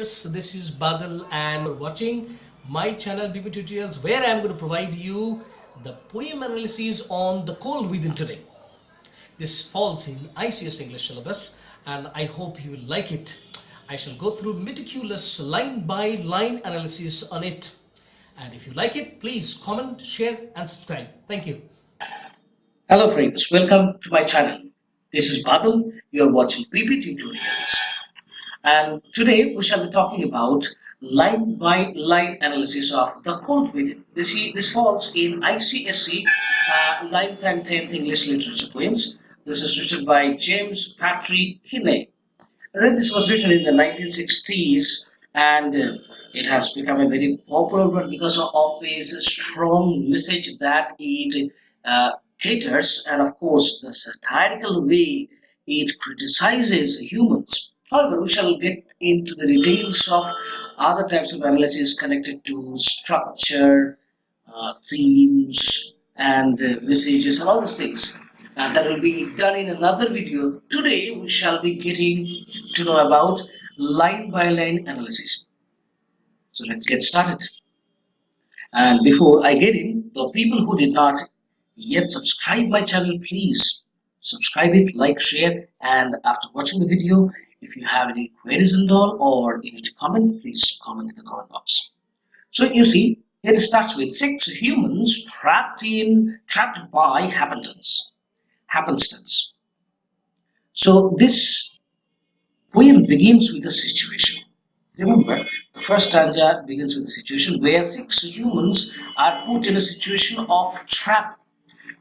viewers, this is Badal and you're watching my channel BP Tutorials, where I'm going to provide you the poem analysis on The Cold Within today. This falls in ICS English syllabus and I hope you will like it. I shall go through meticulous line by line analysis on it. And if you like it, please comment, share and subscribe. Thank you. Hello friends, welcome to my channel. This is Badal. You are watching BP Tutorials. And today we shall be talking about line by line analysis of The Cold Within. This falls in Icse 9th and 10th English literature poems. This is written by James Patrick Kinney. This was written in the 1960s and it has become a very popular one because of its strong message that it caters, and of course the satirical way it criticizes humans. However, we shall get into the details of other types of analysis connected to structure, themes, and messages, and all these things. And that will be done in another video. Today, we shall be getting to know about line by line analysis. So let's get started. And before I get in, the people who did not yet subscribe my channel, please subscribe it, like, share, and after watching the video, if you have any queries and all, or you need to comment, please comment in the comment box. So you see, here it starts with 6 humans trapped by happenstance. So this poem begins with a situation. Remember, the first stanza begins with a situation where 6 humans are put in a situation of trap.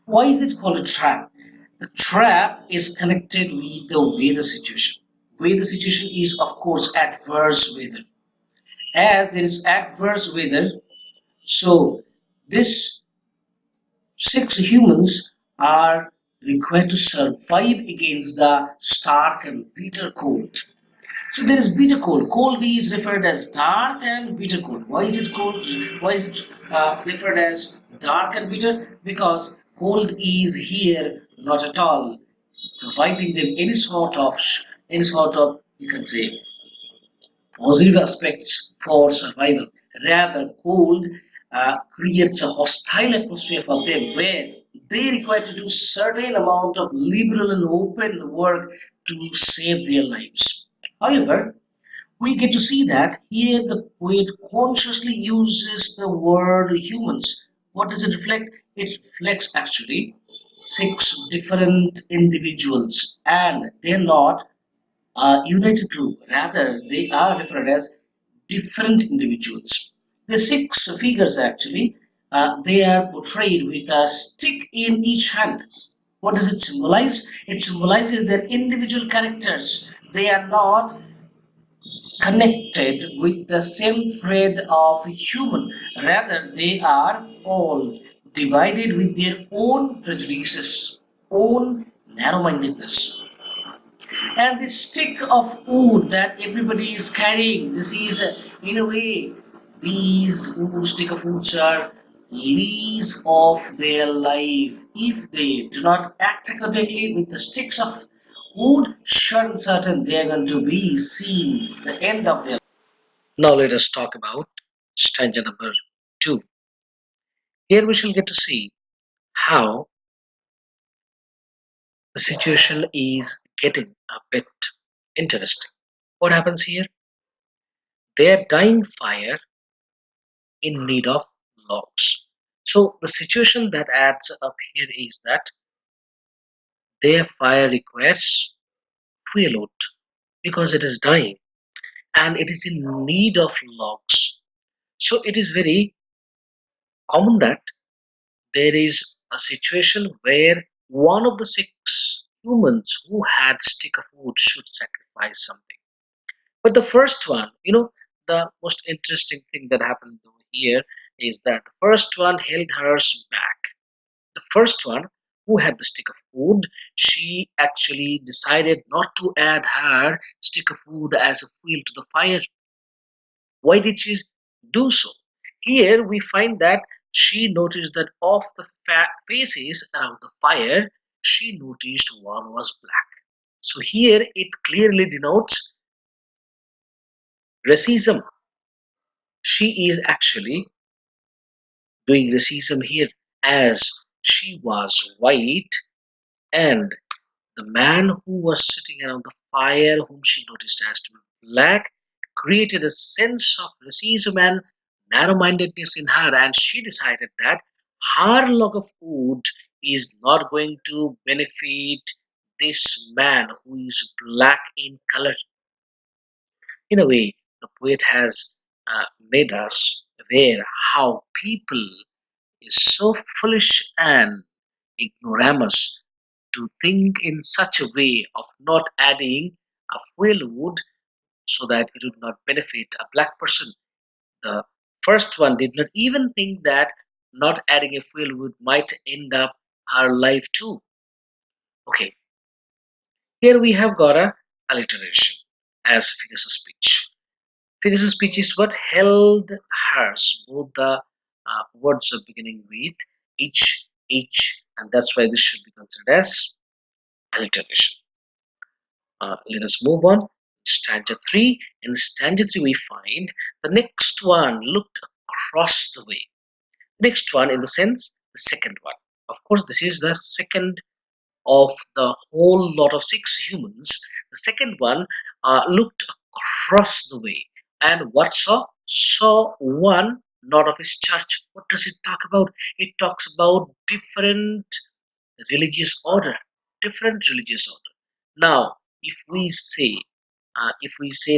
Why is it called a trap? The trap is connected with the weather situation. Weather situation is, of course, adverse weather. As there is adverse weather, so this 6 humans are required to survive against the stark and bitter cold. So there is bitter cold. Cold is referred as dark and bitter cold. Why is it cold? Why is it referred as dark and bitter? Because cold is here not at all providing them any sort of you can say positive aspects for survival. Rather, cold creates a hostile atmosphere for them where they require to do certain amount of liberal and open work to save their lives. However, we get to see that here the poet consciously uses the word humans. What does it reflect? It reflects actually 6 different individuals, and they're not united group. Rather, they are referred as different individuals. The 6 figures actually, they are portrayed with a stick in each hand. What does it symbolize? It symbolizes their individual characters. They are not connected with the same thread of human. Rather, they are all divided with their own prejudices, own narrow-mindedness. And this stick of wood that everybody is carrying, this is in a way, these stick of woods are lease of their life. If they do not act accordingly with the sticks of wood, sure and certain they are going to be seeing the end of their life. Now let us talk about stanza number 2. Here we shall get to see how the situation is getting a bit interesting. What happens here? Their dying fire in need of logs. So the situation that adds up here is that their fire requires fuel wood because it is dying and it is in need of logs. So it is very common that there is a situation where one of the 6 humans who had stick of wood should sacrifice something. But the first one, the most interesting thing that happened over here is that the first one held hers back. The first one who had the stick of wood, she actually decided not to add her stick of wood as a fuel to the fire. Why did she do so? Here we find that she noticed that of the faces around the fire, she noticed one was black. So here it clearly denotes Racism. She is actually doing racism here as she was white, and the man who was sitting around the fire, whom she noticed as to be black, created a sense of racism and narrow mindedness in her, and she decided that her log of wood is not going to benefit this man who is black in color. In a way, the poet has made us aware how people is so foolish and ignoramus to think in such a way of not adding a fuel wood so that it would not benefit a black person. The first one did not even think that not adding a fuel wood might end up her life too. Okay, here we have got a alliteration as figures of speech. Figures of speech is what held hers, both the words are beginning with each, and that's why this should be considered as alliteration. Let us move on. Stanza 3. In stanza 3, we find the next one looked across the way. Next one, in the sense, the second one. Of course, this is the second of the whole lot of 6 humans. The second one looked across the way, and what saw? Saw one not of his church. What does it talk about? It talks about different religious order, different religious order. Now, if we say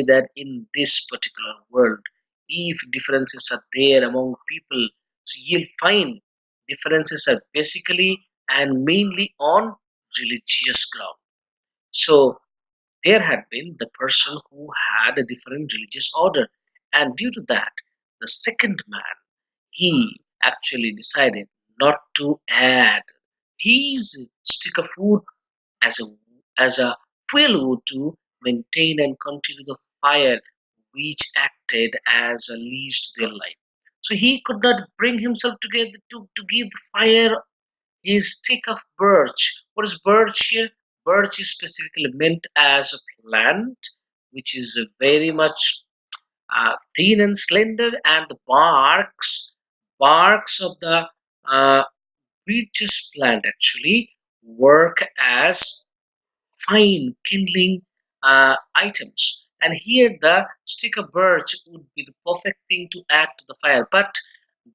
that in this particular world, if differences are there among people, so you'll find differences are basically and mainly on religious ground. So there had been the person who had a different religious order, and due to that, the second man, he actually decided not to add his stick of wood as a fuel wood to maintain and continue the fire which acted as a leash to their life. So he could not bring himself together to give the fire his stick of birch. What is birch here? Birch is specifically meant as a plant which is very much thin and slender, and the barks of the uh, beeches plant actually work as fine kindling items. And here the stick of birch would be the perfect thing to add to the fire. But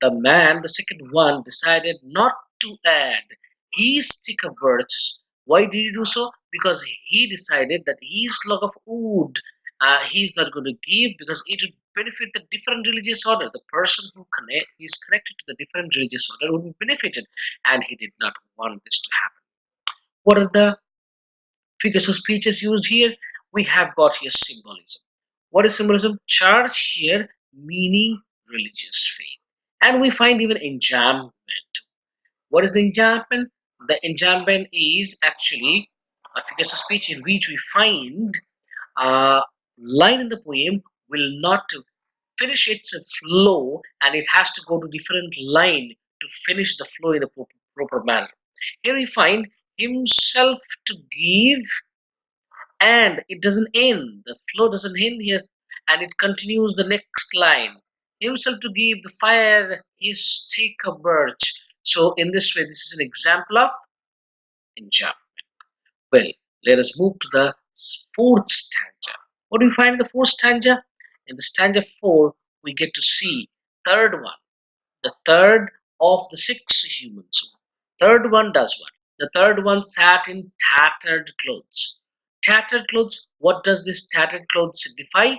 the man, the second one, decided not to add his stick of birch. Why did he do so? Because he decided that his log of wood he's not going to give because it would benefit the different religious order. The person who is connected to the different religious order would be benefited, and he did not want this to happen. What are the figures of speech is used here? We have got here symbolism. What is symbolism? Church here meaning religious faith. And we find even enjambment. What is the enjambment? The enjambment is actually a figures of speech in which we find a line in the poem will not finish its flow, and it has to go to different line to finish the flow in a proper manner. Here we find himself to give, and it doesn't end, the flow doesn't end here, and it continues the next line, himself to give the fire his stick of birch. So in this way, this is an example of enjambment. Well, let us move to the fourth stanza. What do we find in the fourth stanza? In the stanza 4, we get to see third one, the third of the 6 humans. Third one does what? The third one sat in tattered clothes. Tattered clothes, what does this tattered clothes signify?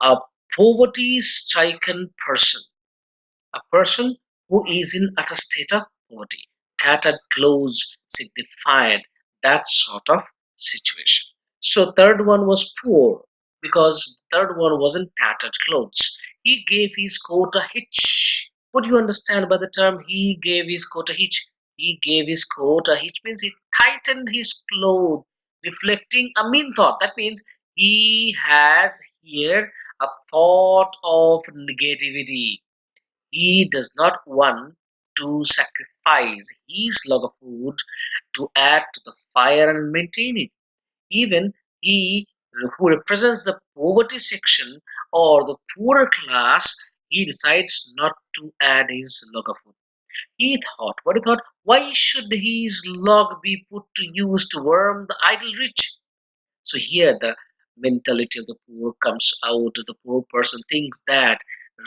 A poverty stricken person, a person who is in utter state of poverty. Tattered clothes signified that sort of situation. So third one was poor because third one was in tattered clothes. He gave his coat a hitch. What do you understand by the term he gave his coat a hitch? He gave his coat a hitch means he tightened his clothes, reflecting a mean thought. That means he has here a thought of negativity. He does not want to sacrifice his log of wood to add to the fire and maintain it. Even he who represents the poverty section or the poorer class, he decides not to add his log of food. He thought, why should his log be put to use to worm the idle rich? So here the mentality of the poor comes out. The poor person thinks that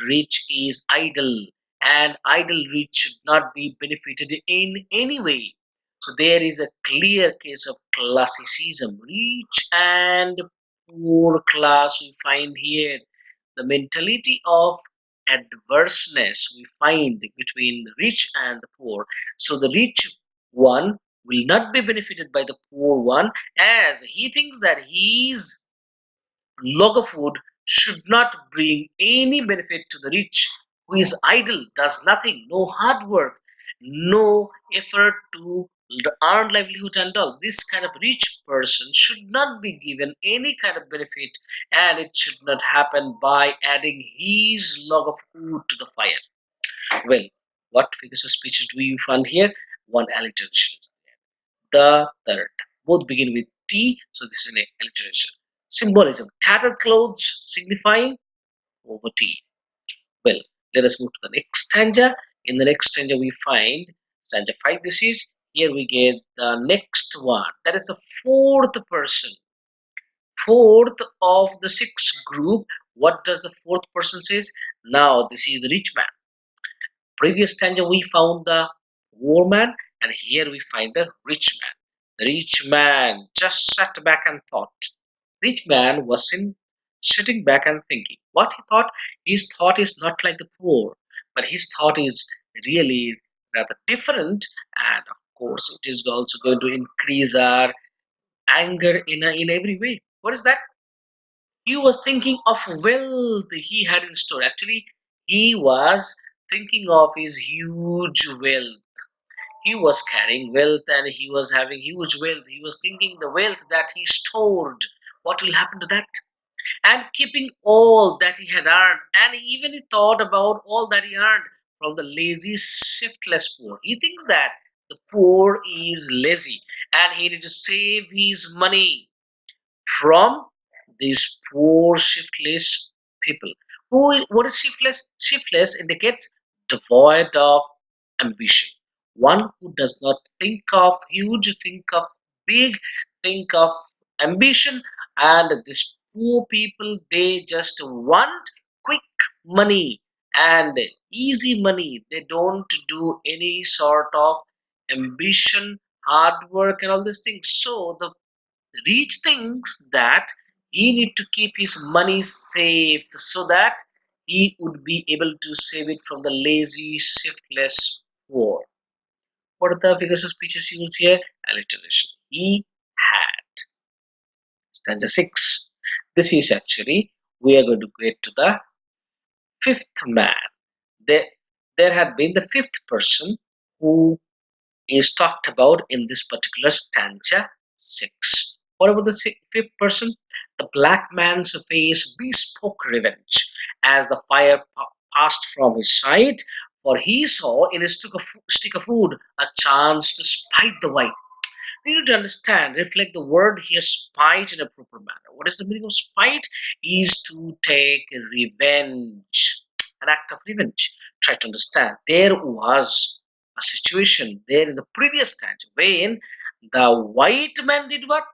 rich is idle and idle rich should not be benefited in any way. So there is a clear case of classicism. Rich and poor class we find here. The mentality of adverseness we find between the rich and the poor. So the rich one will not be benefited by the poor one, as he thinks that his log of food should not bring any benefit to the rich who is idle, does nothing, no hard work, no effort to earn livelihood and all. This kind of rich person should not be given any kind of benefit, and it should not happen by adding his log of food to the fire. Well, what figures of speech do we find here? One alliteration. The third. Both begin with T, so this is an alliteration. Symbolism. Tattered clothes signifying poverty. Well, let us move to the next stanza. In the next stanza, we find stanza 5. This is here we get the next one. That is the fourth person. Fourth of the sixth group. What does the fourth person says? Now, this is the rich man. Previous stanza we found the poor man, and here we find the rich man. The rich man just sat back and thought. Rich man was sitting back and thinking. What he thought? His thought is not like the poor, but his thought is really rather different, and of course it is also going to increase our anger in every way. What is that? He was thinking of wealth he had in store. Actually, he was thinking of his huge wealth. He was carrying wealth and he was having huge wealth. He was thinking the wealth that he stored. What will happen to that? And keeping all that he had earned. And even he thought about all that he earned from the lazy, shiftless poor. He thinks that the poor is lazy and he needs to save his money from these poor shiftless people. What is shiftless? Shiftless indicates devoid of ambition. One who does not think of huge, think of big, think of ambition, and these poor people they just want quick money and easy money. They don't do any sort of ambition, hard work, and all these things. So the rich thinks that he need to keep his money safe so that he would be able to save it from the lazy, shiftless poor. What are the figures of speeches used here? Alliteration. He had. Stanza 6. This is actually, we are going to get to the fifth man. There, there had been the fifth person who is talked about in this particular stanza 6. What about the fifth person? The black man's face bespoke revenge as the fire passed from his side, for he saw in a stick of wood a chance to spite the white. We need to understand, reflect the word here, spite, in a proper manner. What is the meaning of spite? Is to take revenge, an act of revenge. Try to understand. There was a situation there in the previous stanza when the white man did what?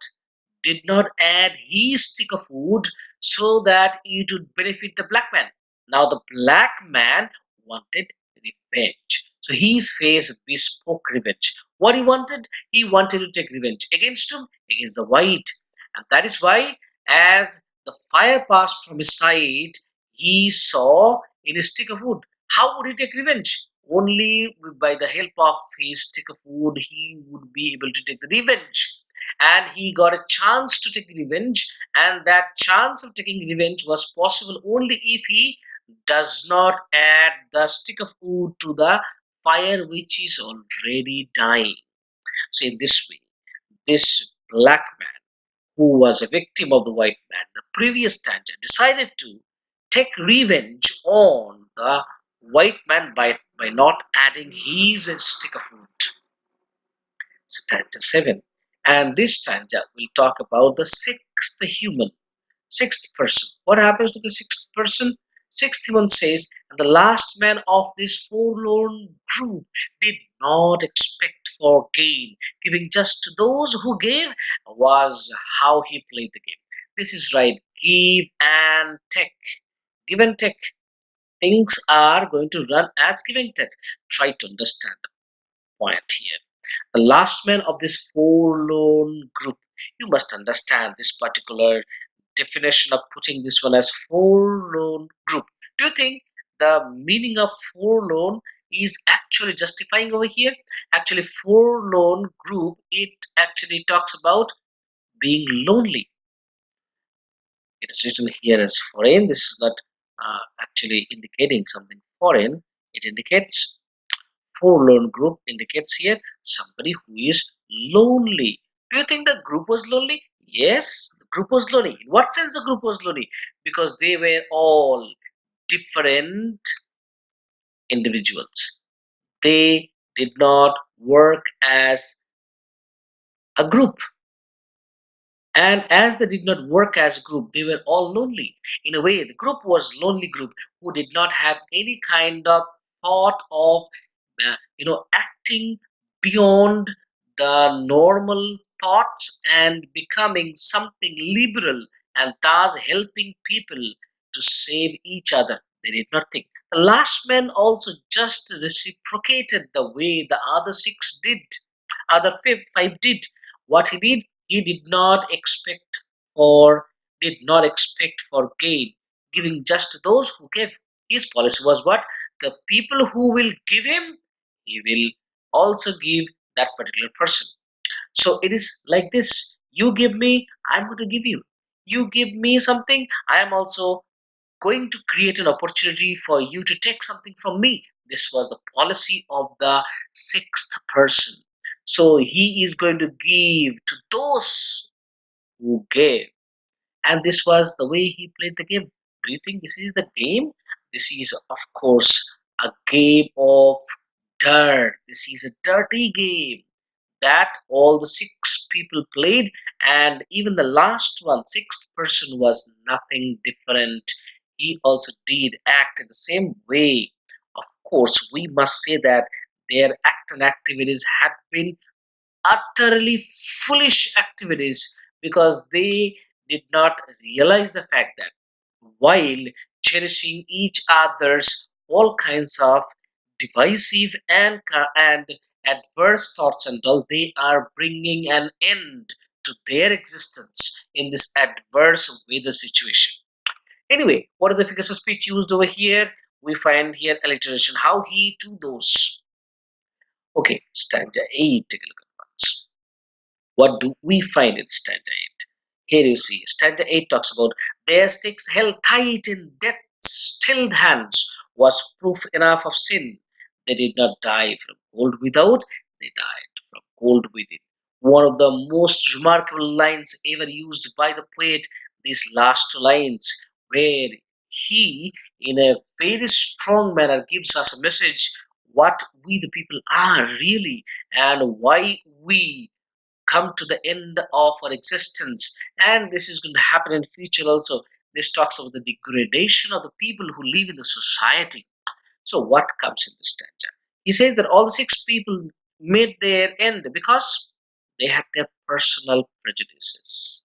Did not add his stick of wood so that it would benefit the black man. Now the black man wanted revenge. So his face bespoke revenge. What he wanted? He wanted to take revenge against whom? Against the white. And that is why, as the fire passed from his side, he saw in a stick of wood. How would he take revenge? Only by the help of his stick of wood, he would be able to take the revenge. And he got a chance to take revenge, and that chance of taking revenge was possible only if he does not add the stick of wood to the fire which is already dying. So in this way, this black man who was a victim of the white man, the previous stanza, decided to take revenge on the white man by not adding his stick of wood. Stanza 7. And this stanza will talk about the sixth human, sixth person. What happens to the sixth person. Sixth one says, and the last man of this forlorn group did not expect for gain, giving just to those who gave was how he played the game. This is right. Give and take. Give and take. Things are going to run as give and take. Try to understand the point here. The last man of this forlorn group. You must understand this particular definition of putting this one as forlorn group. Do you think the meaning of forlorn is actually justifying over here? Actually, forlorn group, it actually talks about being lonely. It is written here as foreign. This is not actually indicating something foreign. It indicates forlorn group indicates here somebody who is lonely. Do you think the group was lonely? Yes, the group was lonely. In what sense the group was lonely? Because they were all different individuals. They did not work as a group. And as they did not work as a group, they were all lonely. In a way, the group was lonely group who did not have any kind of thought of acting beyond the normal thoughts and becoming something liberal and thus helping people to save each other. They did not think. The last man also just reciprocated the way the other six did, other five did. What he did not expect or did not expect for gain, giving just to those who gave. His policy was what? The people who will give him, he will also give that particular person. So it is like this. You give me, I'm going to give you. You give me something, I am also going to create an opportunity for you to take something from me. This was the policy of the sixth person. So he is going to give to those who gave. And this was the way he played the game. Do you think this is the game? This is, of course, a game of dirt. This is a dirty game that all the six people played, and even the last one, sixth person, was nothing different. He also did act in the same way. Of course, we must say that their act and activities had been utterly foolish activities because they did not realize the fact that while cherishing each other's all kinds of divisive and adverse thoughts and all, they are bringing an end to their existence in this adverse weather situation. Anyway, what are the figures of speech used over here? We find here alliteration, how he to those. Okay, stanza 8, take a look at once. What do we find in stanza 8? Here you see, stanza 8 talks about their sticks held tight in death's stilled hands was proof enough of sin. They did not die from cold without, they died from cold within. One of the most remarkable lines ever used by the poet, these last two lines, where he, in a very strong manner, gives us a message what we the people are really and why we come to the end of our existence, and this is going to happen in future also. This talks about the degradation of the people who live in the society. So what comes in this stanza? He says that all the six people made their end because they had their personal prejudices.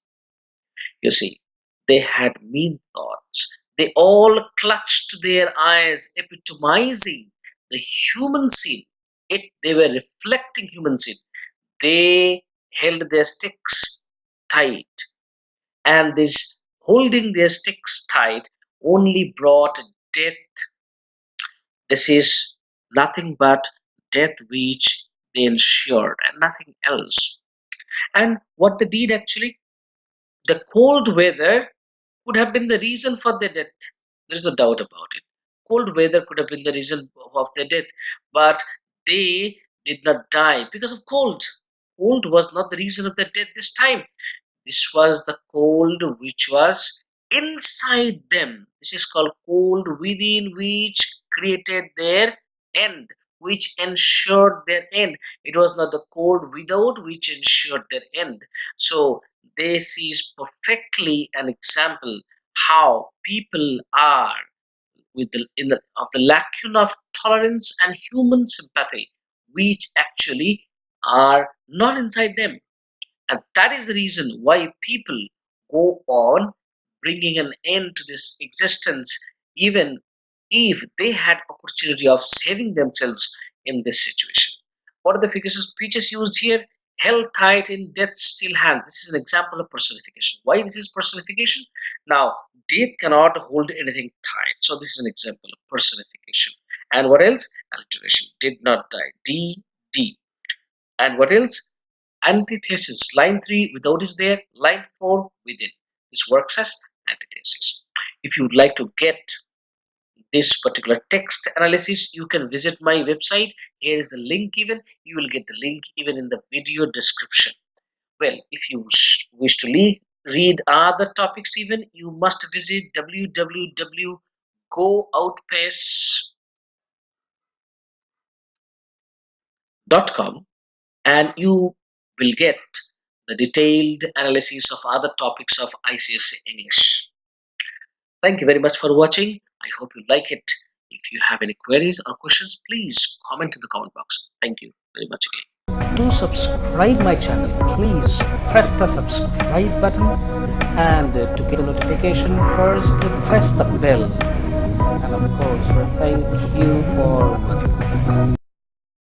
You see, they had mean thoughts. They all clutched their eyes, epitomizing the human sin. They were reflecting human sin. They held their sticks tight, and this holding their sticks tight only brought death. This is nothing but death which they ensured and nothing else. And what they did actually, the cold weather could have been the reason for their death. There is no doubt about it. Cold weather could have been the reason of their death, but they did not die because of cold. Cold was not the reason of their death this time. This was the cold which was inside them. This is called cold within, which created their end, which ensured their end. It was not the cold without which ensured their end. So this is perfectly an example how people are with of the lacuna of tolerance and human sympathy, which actually are not inside them. And that is the reason why people go on bringing an end to this existence, even if they had opportunity of saving themselves in this situation. What are the figures of speeches used here? Held tight in death's still hand. This is an example of personification. Why this is personification? Now, death cannot hold anything tight. So this is an example of personification. And what else? Alliteration. Did not die. D. And what else? Antithesis. Line 3 without is there. Line 4 within. This works as antithesis. If you would like to get this particular text analysis, you can visit my website. Here is the link given. You will get the link even in the video description. Well, if you wish to read other topics even, you must visit www.gooutpace.com and you will get the detailed analysis of other topics of Icse English. Thank you very much for watching. I hope you like it. If you have any queries or questions, please comment in the comment box. Thank you very much again. Do subscribe my channel. Please press the subscribe button, and to get a notification first, press the bell. And of course, thank you for watching.